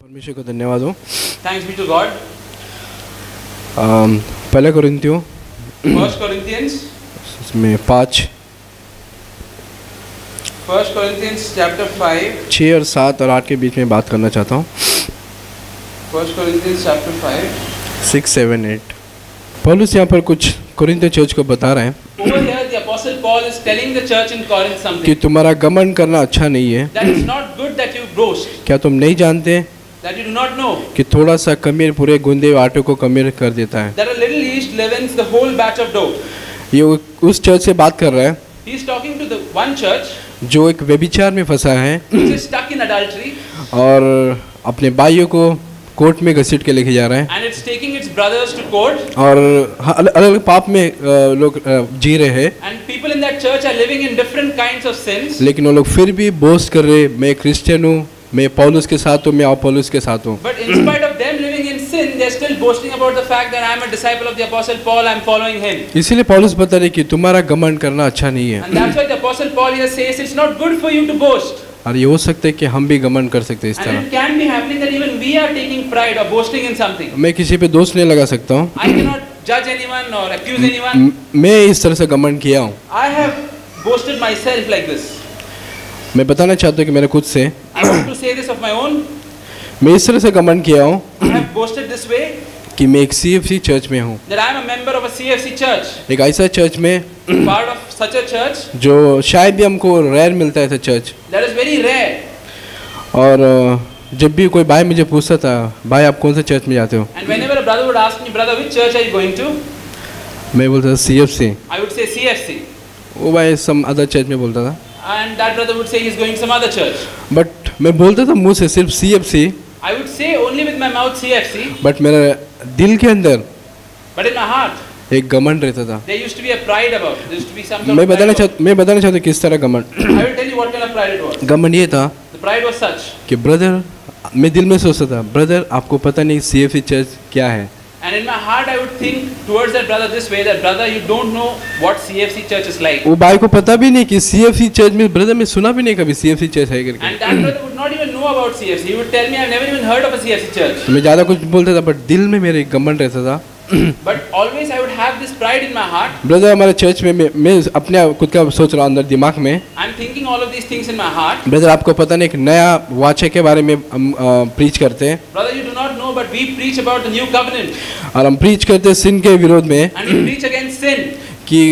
परमेश्वर को धन्यवाद हो। Thanks be to God. पहले कोरिन्थियों 1 Corinthians में 5, 1 Corinthians chapter 5. 6 और 7 और 8 के बीच में बात करना चाहता हूँ। 1 Corinthians chapter 5. 6, 7, 8 पौलुस यहाँ पर कुछ कोरिन्थियों चर्च को बता रहे हैं Over here the apostle Paul is telling the church in Corinth कि something. तुम्हारा घमंड करना अच्छा नहीं है। That it's not good that you boast. क्या तुम नहीं जानते That you do not know. कि थोड़ा सा खमीर पूरे गूंदे हुए आटे को खमीर कर देता है। That a little yeast leavens the whole batch of dough. ये उस चर्च से बात कर रहा है He is talking to the one church जो एक व्यभिचार में फंसा है which is stuck in adultery और अपने भाइयों को कोर्ट में घसीट के लेके जा रहा है and it's taking its brothers to court. और अलग अलग पाप में लोग जी रहे हैं, And people in that church are living in different kinds of sins. लेकिन वो लोग फिर भी बोस्ट कर रहे, मैं क्रिश्चियन हूँ, मैं पौलुस के साथ हूँ, मैं अपोलोस के साथ हूँ। But in spite of them living in sin, they're still boasting about the fact that I'm a disciple of the apostle Paul, I'm following him. इसीलिए पौलुस बता रहे कि तुम्हारा घमंड करना अच्छा नहीं है। And that's why the apostle Paul here says it's not good for you to boast. और ये हो सकता है कि हम भी घमंड कर सकते हैं इस And तरह। it can be happening that even we are taking pride or boasting in something. मैं किसी पे दोष नहीं लगा सकता हूँ। I cannot judge anyone or accuse anyone. मैं इस तरह से घमंड किया हूँ। I have boasted myself like this. मैं बताना चाहता हूँ कि मेरे खुद से I want to say this of my own. मैं इस तरह से घमंड किया हूँ I have boasted this way कि मैं एक CFC चर्च में हूँ, that I am a member of a CFC church, एक ऐसा चर्च में part of such a church जो शायद भी हमको रेयर मिलता है ऐसा church. that is very rare. और जब भी कोई भाई मुझे पूछता था, भाई आप कौन से चर्च में जाते हो, And whenever a brother would ask me, brother, which church are you going to? मैं बोलता था CFC। I would say CFC. वो भाई सम अदर चर्च में बोलता था, And that brother would say he's going some other church. But मैं बोलता था मुंह से सिर्फ CFC, I would say only with my mouth CFC, but मेरे दिल के अंदर but in my heart एक घमंड रहता था। there used to be a pride about it. There used to be some sort मैं of pride about it. बताना चाहता किस तरह घमंड। I will tell you what kind of pride it was. घमंड ये था The pride was such. कि ब्रदर, मैं दिल में सोचता था, ब्रदर आपको पता नहीं CFC चर्च क्या है। And in my heart I would think towards that brother this way, that brother, you don't know what CFC church is like. वो भाई को पता भी नहीं कि CFC चर्च में, ब्रदर मैं सुना भी नहीं कभी CFC चर्च है करके। And that brother would not even know about CFC. He would tell me, I've never even heard of a CFC church. मैं ज़्यादा कुछ बोलता था, बट दिल में मेरे घमंड रहता था। But always I would have this pride in my heart. Brother हमारे चर्च में मैं अपने खुद का सोच रहा हूँ अंदर दिमाग में, I'm thinking all of these things in my heart. Brother आपको पता नहीं एक नया वाचे के बारे में हम प्रीच करते हैं Brother, you do not know, but we preach about the new covenant. और हम प्रीच करते हैं सिन के विरोध में And we preach against sin. कि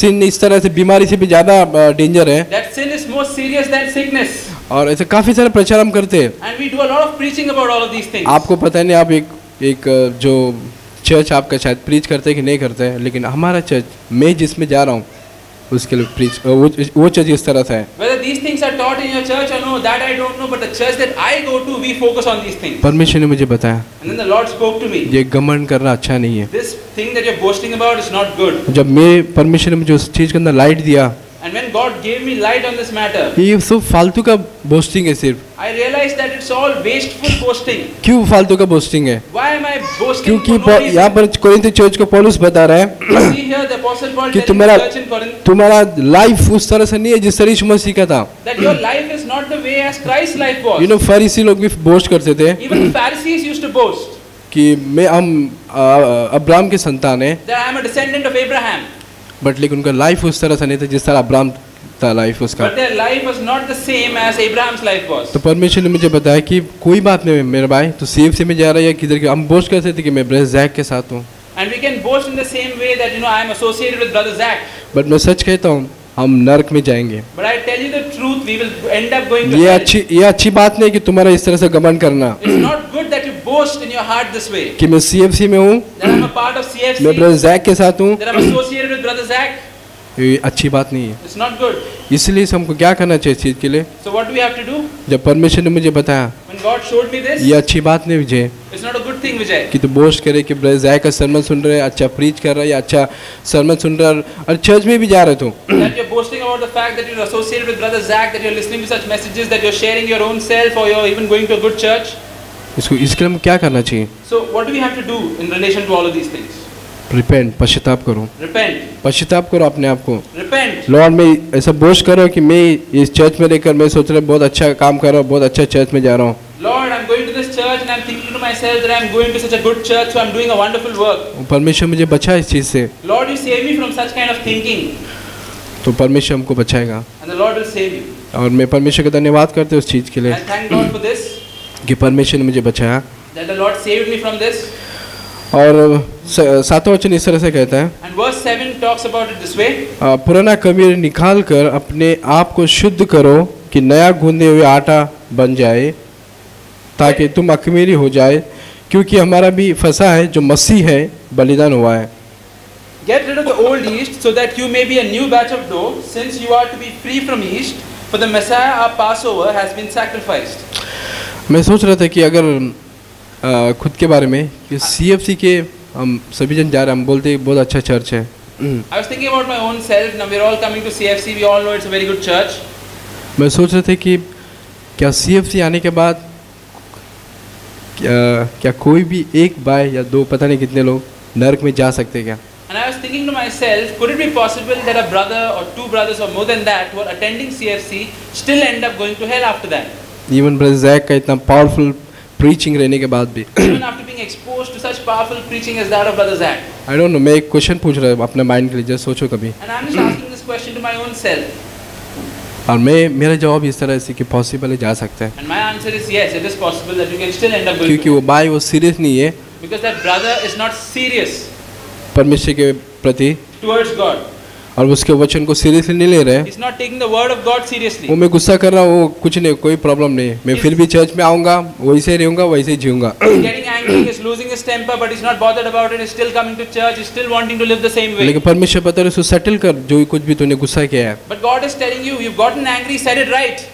सिन इस तरह से बीमारी से भी ज़्यादा डेंजर है That sin is more serious than sickness. और ऐसे काफ़ी सारे प्रचार हम करते हैं। And we do a lot of preaching about all of these things. आपको पता नहीं आप एक जो चर्च आपका शायद प्रीच करते हैं कि नहीं करते हैं, लेकिन हमारा चर्च मैं जिसमें जा रहा हूँ उसके लिए प्रीच वो चर्च इस तरह से है। Whether these things are taught in your church or no, that I don't know, but the church that I go to, we focus on these things. परमेश्वर ने मुझे बताया And then the Lord spoke to me. ये घमंड करना अच्छा नहीं है। This thing that you're boasting about is not good. जब मैं परमेश्वर ने मुझे उस चीज़ के अंदर लाइट दिया, And when God gave me light on this matter, ये सब फालतू का बोस्टिंग है सिर्फ। I realized that it's all wasteful boasting. क्यों फालतू का बोस्टिंग है? Why am I boasting क्योंकि for no reason? यहाँ पर कोरिन्थ चर्च को पौलुस बता रहा है See here the apostle Paul कि telling the church in Corinth तुम्हारा लाइफ उस तरह से नहीं है जिस तरह यीशु मसीह का था। that your life is not the way as Christ's life was. You know फरीसी लोग भी बोस्ट करते थे Even the Pharisees used to boast कि हम अब्राहम के संतान हैं, that I am a descendant of Abraham. But लेकिन उनका लाइफ उस तरह से नहीं था जिस तरह अब्राहम था लाइफ उसका। But their life was not the same as Abraham's life was. तो परमेश्वर ने मुझे बताया कि कोई बात नहीं मेरे भाई, तो CFC में जा रहा है या किधर के, हम बोस्ट करते थे कि मैं ब्रदर जैक के साथ हूँ, And we can boast in the same way that I am associated with brother Zach. But मैं सच कहता हूँ हम नरक में जाएंगे। But I tell you the truth, we will end up going to ये hell. अच्छी बात नहीं कि तुम्हारा इस तरह से घमंड करना It's not good that you boast in your heart this way. कि मैं CFC में हूँ, That I'm a part of मैं CFC. ब्रदर जैक के साथ हूँ, That I'm associated with brother Zach. ये अच्छी बात नहीं है। It's not good. इसलिए हमको क्या करना चाहिए इस चीज़ के लिए? So what do we have to do? जब परमेश्वर ने मुझे बताया When God showed me this, ये अच्छी बात नहीं विजय it's not a good thing, Vijay. कि तू बोस्ट करे कि ब्रदर जैक का सरमन सुन रहे, अच्छा प्रीच कर रहा है या अच्छा सरमन सुन रहा है और चर्च में भी जा रहे तू, That you're boasting about the fact that you're associated with brother Zach, that you're listening to such messages, that you're sharing your own self, or you're even going to a good church. इसके लिए क्या करना चाहिए? So what do we have to do in relation to all of these things? Repent, पश्चाताप करो, Repent. पश्चाताप करो अपने आप को। Repent. लॉर्ड में ऐसा बोस्ट करो कि मैं इस चर्च में रहकर मैं सोच रहा बहुत अच्छा काम कर रहा हूँ, बहुत अच्छा चर्च में जा रहा हूँ। Lord, I'm going to this church and I'm thinking to myself that I'm going to such a good church, so I'm doing a wonderful work. परमेश्वर मुझे बचाए इस चीज़ से, Lord, you save me from such kind of thinking, तो परमेश्वर हमको बचाएगा। and the Lord will save you. और मैं परमेश्वर का धन्यवाद करते उस चीज़ के लिए And thank God for this, कि परमेश्वर ने मुझे बचाया। that the Lord saved me from this. और सातवां वचन इस तरह से कहता है, And verse 7 talks about it this way. पुराना कमीर निकाल कर अपने आप को शुद्ध करो कि नया गूंदे हुए आटा बन जाए, ताकि तुम अखमीरी हो जाए, क्योंकि हमारा भी फंसा है जो मसीह है बलिदान हुआ है। Get rid of the old yeast so that you may be a new batch of dough, since you are to be free from yeast, for the Messiah our Passover has been sacrificed. मैं सोच रहा था कि अगर खुद के बारे में कि CFC के हम सभी जन जा रहे हैं, हम बोलते हैं बहुत अच्छा चर्च है। I was thinking about my own self. Now we're all coming to CFC. We all know it's a very good church. मैं सोच रहा था कि क्या CFC आने के बाद क्या कोई भी एक बाय या दो पता नहीं कितने लोग नरक में जा सकते क्या? And I was thinking to myself, could it be possible that a brother or two brothers or more than that who are attending CFC still end up going to hell after that? Even brother Jack का इतना powerful preaching रहने के बाद भी Even after being exposed to such powerful preaching as that of Brother Zach. I don't know, मैं एक question पूछ रहा हूँ अपने माइंड के लिए, जस्ट सोचो कभी। And I'm just asking this question to my own self. और मेरा जवाब इस तरह से कि पॉसिबल है, जा सकता है, And my answer is yes, it is possible that you can still end up going क्योंकि to वो भाई वो सीरियस नहीं है hell. Because that brother is not serious परमेश्वर के प्रति, towards God. और उसके वचन को सीरियसली नहीं ले रहे। He's not taking the word of God वो seriously. मैं गुस्सा कर रहा हूँ, वो कुछ नहीं, कोई प्रॉब्लम नहीं है, मैं फिर भी चर्च में आऊँगा, वैसे ही रहूँगा, वैसे ही जीऊँगा। He's getting angry, he's losing his temper, but he's not bothered about it. He's still coming to church. He's still wanting to live the same way. लेकिन परमेश्वर बता रहे उसको सेटल कर, जो कुछ भी तूने गुस्सा किया है। But God is telling you, you've gotten angry, set it right.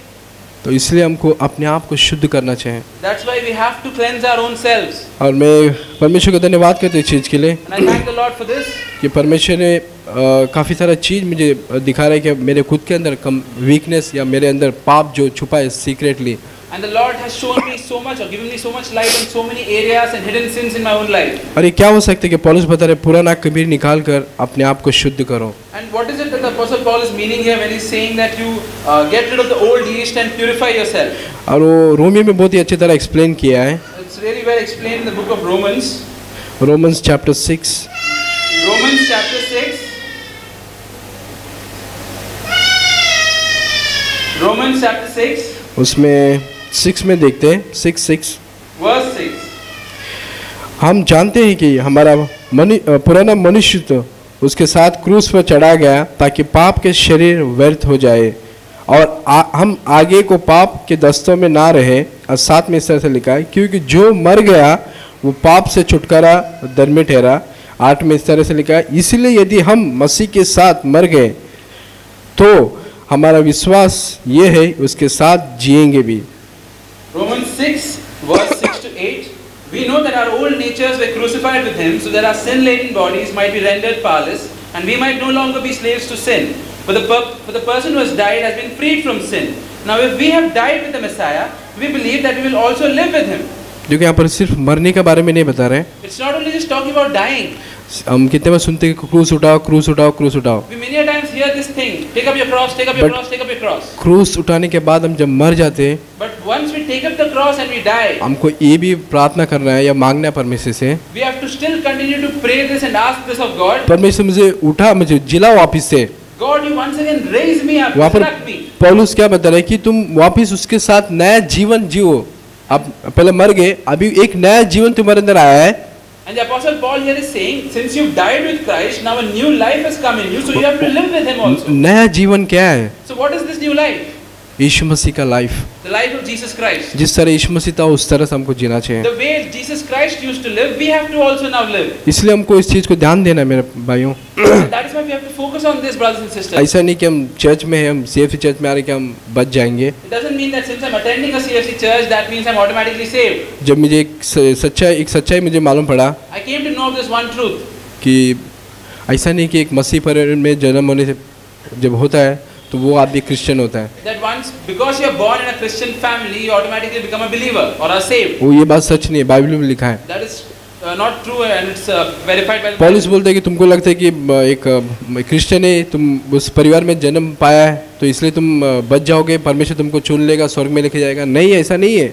तो इसलिए हमको अपने आप को शुद्ध करना चाहिए। That's why we have to cleanse our own selves. और मैं परमेश्वर का धन्यवाद करता हूँ इस चीज़ के लिए And I thank the Lord for this. कि परमेश्वर ने काफ़ी सारा चीज़ मुझे दिखा रहा है कि मेरे खुद के अंदर कम वीकनेस या मेरे अंदर पाप जो छुपा है secretly, And the Lord has shown me so much, or given me so much light on so many areas and hidden sins in my own life. और ये क्या हो सकता है कि पौलुस बता रहे पुराना कबीर निकाल कर अपने आप को शुद्ध करो। And what is it that the Apostle Paul is meaning here when he's saying that you get rid of the old yeast and purify yourself? और वो रोमी में बहुत ही अच्छी तरह एक्सप्लेन किया है, It's really well explained in the book of Romans. Romans chapter 6 Romans chapter 6. Romans chapter 6, उसमें 6 में देखते हैं 6:6 verse 6. हम जानते हैं कि हमारा पुराना मनुष्य तो उसके साथ क्रूस पर चढ़ा गया ताकि पाप के शरीर व्यर्थ हो जाए और हम आगे को पाप के दस्तों में ना रहे। और 7 में इस तरह से लिखा है, क्योंकि जो मर गया वो पाप से छुटकारा दर में ठहरा। 8 में इस तरह से लिखा है, इसलिए यदि हम मसीह के साथ मर गए तो हमारा विश्वास ये है उसके साथ जिएंगे भी। Romans 6, verse 6 to 8. We know that our old natures were crucified with him, so that our sin-laden bodies might be rendered powerless, and we might no longer be slaves to sin. For the person who has died has been freed from sin. Now if we have died with the Messiah, we believe that we will also live with him. जो कि यहाँ पर सिर्फ मरने के बारे में नहीं बता रहे, It's not only just talking about dying. हम कितने बार सुनते हैं क्रूस उठाओ क्रूस उठाओ क्रूस उठाओ। We many a times hear this thing, take up your cross, take up your But- cross, take up your cross. क्रूस उठाने के बाद हम जब मर जाते हैं, But once we take up the cross and we die, हमको ये भी प्रार्थना करना है या मांगना है परमेश्वर से, we have to still continue to pray this and ask this of God. परमेश्वर मुझे उठा, मुझे जिला वापिस से। God, you once again raise me up, वहाँ पर resurrect me. पौलुस क्या बता रहे हैं कि तुम वापिस उसके साथ नया जीवन जियो। आप पहले मर गए, अभी एक नया जीवन तुम्हारे अंदर आया है। And the Apostle Paul here is saying, since you've died with Christ, now a new life has come in you, so you have to live with him also. नया जीवन क्या है? So what is this new life? यीशु मसीह का life, The life of Jesus Christ. जिस तरह यीशु मसीह था उस तरह से हमको जीना चाहिए। The way Jesus Christ used to live, we have to also now live. इसलिए हमको इस चीज़ को ध्यान देना है मेरे भाइयों। That is why we have to focus on this, brothers and sisters. ऐसा नहीं कि हम चर्च में हैं, हम CFC चर्च में आ रहे कि हम बच जाएंगे। It doesn't mean that since I'm attending a CFC church, that means I'm automatically saved. जब मुझे एक सच्चाई मुझे मालूम पड़ा I came to know this one truth. कि ऐसा नहीं कि एक मसीह परिवार में जन्म होने से जब होता है तो वो आदमी क्रिश्चियन होता है। That once, because you are born in a Christian family, you automatically become a believer or are saved. वो ये बात सच नहीं है, बाइबल में लिखा है। That is not true, and it's verified by the पौलुस Bible. बोलते हैं कि तुमको लगता है कि एक क्रिश्चियन है, तुम उस परिवार में जन्म पाया है तो इसलिए तुम बच जाओगे, परमेश्वर तुमको चुन लेगा, स्वर्ग में लेके जाएगा। नहीं, ऐसा नहीं है।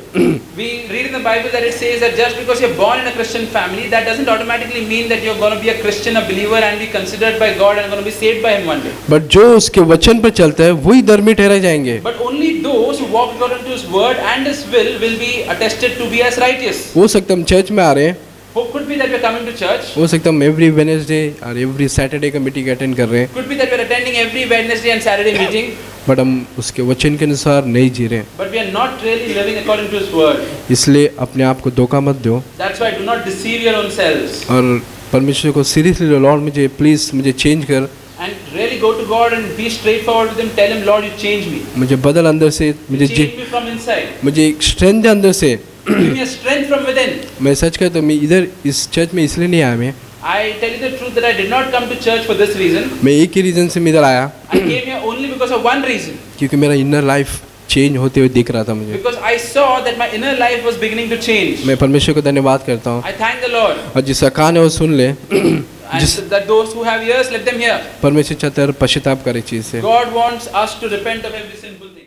We read the Bible that it says that just because you're born in a Christian family, that doesn't automatically mean that you're going to be a Christian, a believer, and be considered by God and going to be saved by Him one day. But जो उसके वचन पर चलता है वही धर्मी ठहराए जाएंगे। But only those who walk according to His word and His will be attested to be as righteous. हो सकता है हम चर्च में आ रहे हैं, Could be that we're coming to church. हो सकता है हम एवरी वेडनेसडे और एवरी सैटरडे का मीटिंग अटेंड कर रहे हैं, Could be that we're attending every Wednesday and Saturday meeting. But हम उसके वचन के अनुसार नहीं जी रहे हैं। But we are not really living according to His word. इसलिए अपने आप को धोखा मत दो That's why do not deceive your own selves. और परमेश्वर को सीरियसली लो, लॉर्ड मुझे प्लीज़ मुझे चेंज कर, And really go to God and be straightforward with Him. Tell Him, Lord, you change me. मुझे बदल अंदर से, मुझे Change me from inside. मुझे एक स्ट्रेंथ अंदर से। Give me a strength from within. मैं सच कहता हूँ, मैं इधर इस चर्च में इसलिए नहीं आया, मैं I tell you the truth that I did not come to church for this reason. मैं एक ही रीज़न से मैं इधर आया, I came here only because of one reason. क्योंकि मेरा इनर लाइफ चेंज होते हुए दिख रहा था मुझे। Because I saw that my inner life was beginning to change. मैं परमेश्वर को धन्यवाद करता हूँ, I thank the Lord. और जिसका कान है वो सुन ले। And that those who have ears, let them hear. परमेश्वर चाहता है पश्चाताप करे चीज़ से। God wants us to repent of every sinful thing.